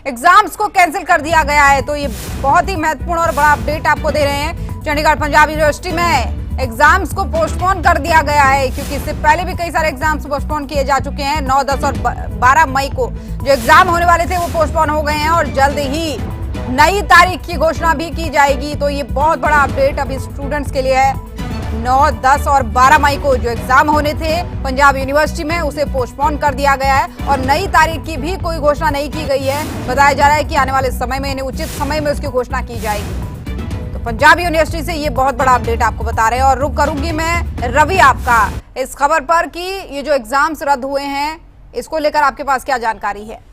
Exams को cancel कर दिया गया है। तो ये बहुत ही महत्वपूर्ण और बड़ा अपडेट आपको दे रहे हैं। चंडीगढ़ पंजाब यूनिवर्सिटी में एग्जाम्स को पोस्टपोन कर दिया गया है, क्योंकि इससे पहले भी कई सारे एग्जाम्स पोस्टपोन किए जा चुके हैं। 9, 10 और 12 मई को जो एग्जाम होने वाले थे वो पोस्टपोन हो गए हैं और जल्द ही नई तारीख की घोषणा भी की जाएगी। तो ये बहुत बड़ा अपडेट अभी स्टूडेंट्स के लिए है। 9, 10 और 12 मई को जो एग्जाम होने थे पंजाब यूनिवर्सिटी में उसे पोस्टपोन कर दिया गया है और नई तारीख की भी कोई घोषणा नहीं की गई है। बताया जा रहा है कि आने वाले समय में, उचित समय में उसकी घोषणा की जाएगी। तो पंजाब यूनिवर्सिटी से ये बहुत बड़ा अपडेट आपको बता रहे हैं। और रुक करूंगी मैं रवि आपका इस खबर पर कि ये जो एग्जाम्स रद्द हुए हैं इसको लेकर आपके पास क्या जानकारी है?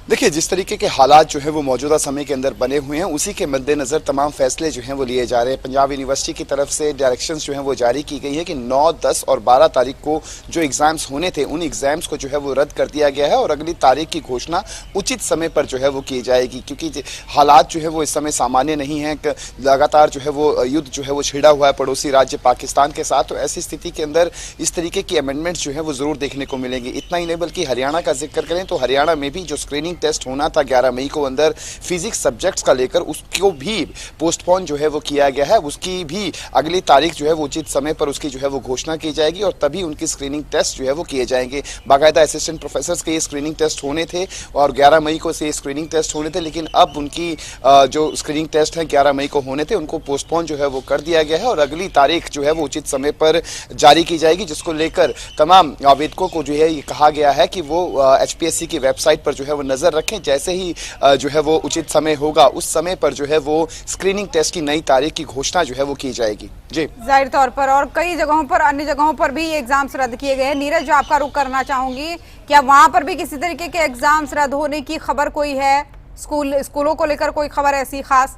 देखिए, जिस तरीके के हालात जो है वो मौजूदा समय के अंदर बने हुए हैं, उसी के मद्देनजर तमाम फैसले जो हैं वो लिए जा रहे हैं। पंजाब यूनिवर्सिटी की तरफ से डायरेक्शंस जो हैं वो जारी की गई है कि 9, 10 और 12 तारीख को जो एग्जाम्स होने थे उन एग्जाम्स को जो है वो रद्द कर दिया गया है और अगली तारीख की घोषणा उचित समय पर जो है वो की जाएगी। क्योंकि हालात जो है वो इस समय सामान्य नहीं है, लगातार जो है वो युद्ध जो है वो छिड़ा हुआ है पड़ोसी राज्य पाकिस्तान के साथ। तो ऐसी स्थिति के अंदर इस तरीके की अमेंडमेंट्स जो है वो जरूर देखने को मिलेंगी। इतना ही नहीं बल्कि हरियाणा का जिक्र करें तो हरियाणा में भी जो स्क्रीनिंग टेस्ट होना था 11 मई को अंदर फिजिक्स सब्जेक्ट्स का लेकर, उसको भी पोस्टपोन जो है वो किया गया है। उसकी भी अगली तारीख जो है वो उचित समय पर उसकी जो है वो घोषणा की जाएगी और तभी उनकी स्क्रीनिंग टेस्ट जो है वो किए जाएंगे। बाकायदा असिस्टेंट प्रोफेसर्स के ये स्क्रीनिंग टेस्ट होने थे और 11 मई को से स्क्रीनिंग टेस्ट होने थे, लेकिन अब उनकी जो स्क्रीनिंग टेस्ट है 11 मई को होने थे उनको पोस्टपोन जो है वो कर दिया गया है और अगली तारीख जो है वो उचित समय पर जारी की जाएगी, जिसको लेकर तमाम आवेदकों को जो है ये कहा गया है कि वो HPSC की वेबसाइट पर जो है वो नजर रखें। जैसे ही जो है वो उचित समय होगा उस समय पर जो है वो स्क्रीनिंग टेस्ट की नई तारीख की घोषणा जो है वो की जाएगी। जी, जाहिर तौर पर और कई जगहों पर, अन्य जगहों पर भी एग्जाम्स रद्द किए गए हैं। नीरज, जो आपका रुख करना चाहूंगी, क्या वहां पर भी किसी तरीके के एग्जाम्स रद्द होने की खबर कोई है? स्कूलों को लेकर कोई खबर ऐसी खास?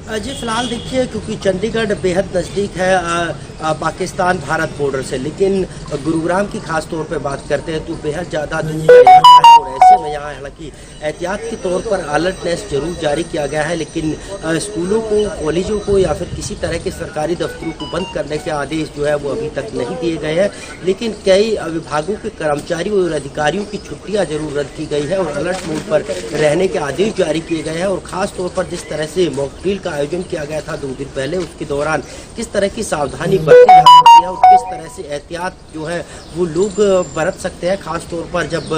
जी, फिलहाल देखिए, क्योंकि चंडीगढ़ बेहद नज़दीक है पाकिस्तान भारत बॉर्डर से, लेकिन गुरुग्राम की खास तौर पे बात करते हैं तो बेहद ज़्यादा दूर है और ऐसे में यहाँ हालांकि एहतियात के तौर पर अलर्टनेस जरूर जारी किया गया है, लेकिन स्कूलों को, कॉलेजों को या फिर किसी तरह के सरकारी दफ्तरों को बंद करने के आदेश जो है वो अभी तक नहीं दिए गए हैं। लेकिन कई विभागों के कर्मचारियों और अधिकारियों की छुट्टियाँ जरूर रद्द की गई है और अलर्ट मोड पर रहने के आदेश जारी किए गए हैं। और ख़ास तौर पर जिस तरह से मॉक ड्रिल का आयोजन किया गया था 2 दिन पहले, उसके दौरान किस तरह की सावधानी बरती जा सकती है और किस तरह से एहतियात जो है वो लोग बरत सकते हैं, खास तौर पर जब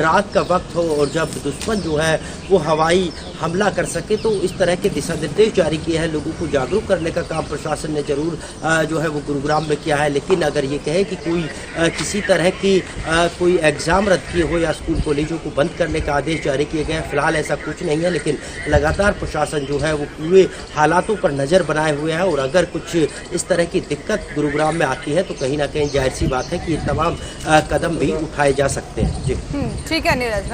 रात का वक्त हो और जब दुश्मन जो है वो हवाई हमला कर सके। तो इस तरह के दिशा निर्देश जारी किए हैं। लोगों को जागरूक करने का काम प्रशासन ने जरूर जो है वो गुरुग्राम में किया है। लेकिन अगर ये कहे कि कोई किसी तरह की कोई एग्जाम रद्द किए हो या स्कूल कॉलेजों को बंद करने का आदेश जारी किए गए हैं, फिलहाल ऐसा कुछ नहीं है। लेकिन लगातार प्रशासन जो है वो पूरे हालातों पर नज़र बनाए हुए है और अगर कुछ इस तरह की दिक्कत गुरुग्राम में आती है तो कहीं ना कहीं जाहिर सी बात है कि ये तमाम कदम भी उठाए जा सकते हैं। जी, ठीक है नीरज।